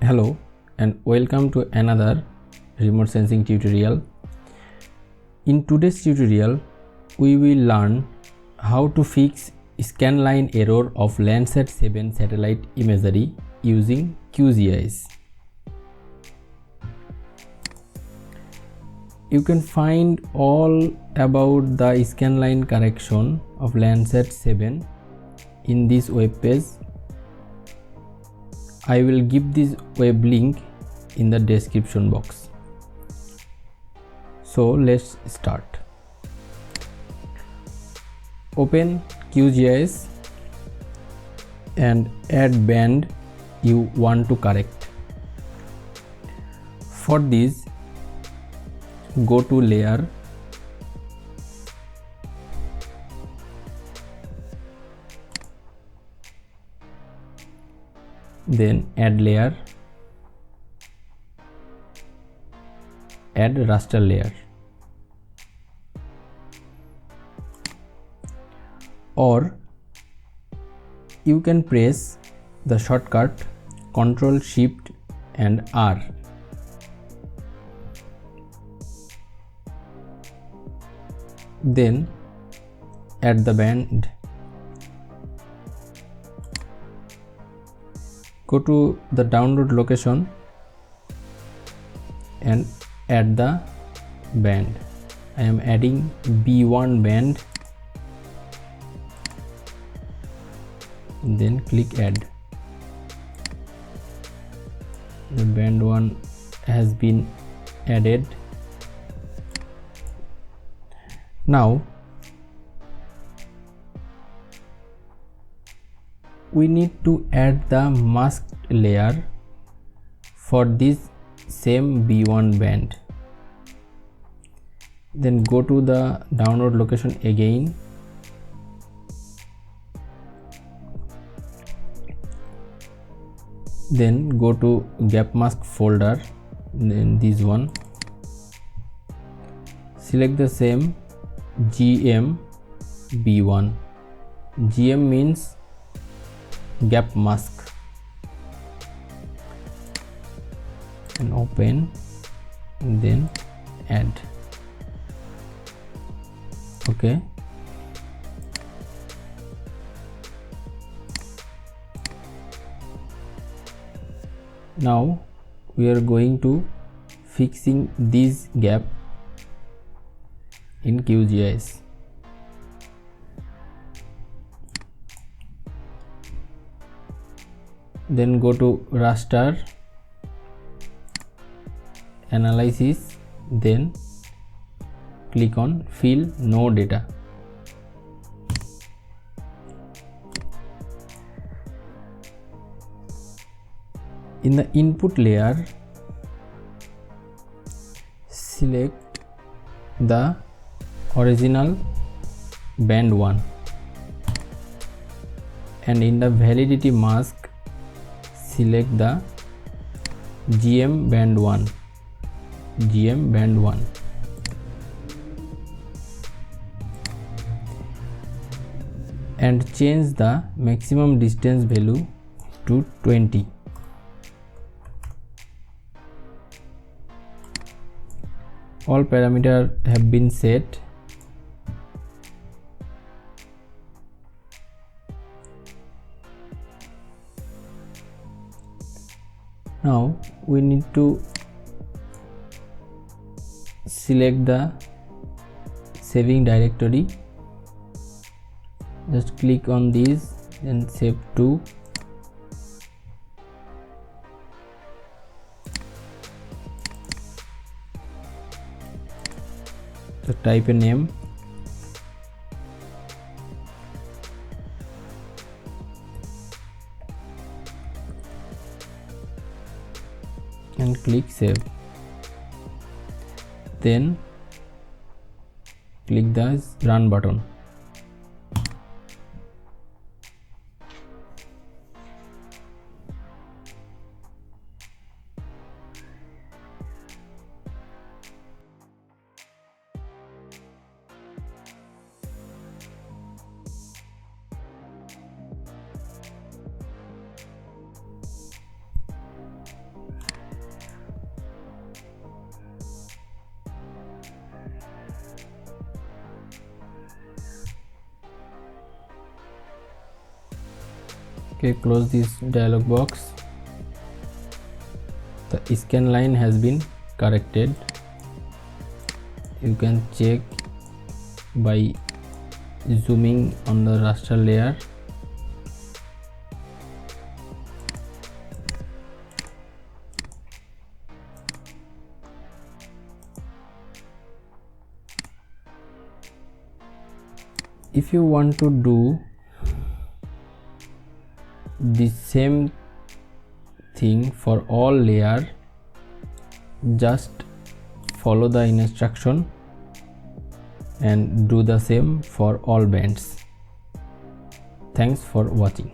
Hello and welcome to another remote sensing tutorial. In today's tutorial, we will learn how to fix scanline error of Landsat 7 satellite imagery using Qgis. You can find all about the scanline correction of Landsat 7 in this web page. I will give this web link in the description box. So let's start. Open Qgis and add band you want to correct. For this, go to layer, then add layer, add raster layer, or you can press the shortcut Ctrl Shift and R. Then add the band. Go to the download location and add the band. I am adding B1 band. Then click add. The band 1 has been added. Now we need to add the masked layer for this same B1 band. Then go to the download location again. Then go to gap mask folder, then this one. Select the same GM B1. GM means gap mask, and open and then add. Okay, now we are going to fixing this gap in Qgis. Then go to raster, analysis, then click on fill no data. In the input layer, select the original band 1, and in the validity mask, select the GM band 1. GM band 1. And change the maximum distance value to 20. All parameters have been set. Now we need to select the saving directory. Just click on this and save to. So type a name. And click save. Then click the run button. Okay, close this dialog box. The scan line has been corrected. You can check by zooming on the raster layer. If you want to do the same thing for all layer, just follow the instruction and do the same for all bands. Thanks for watching.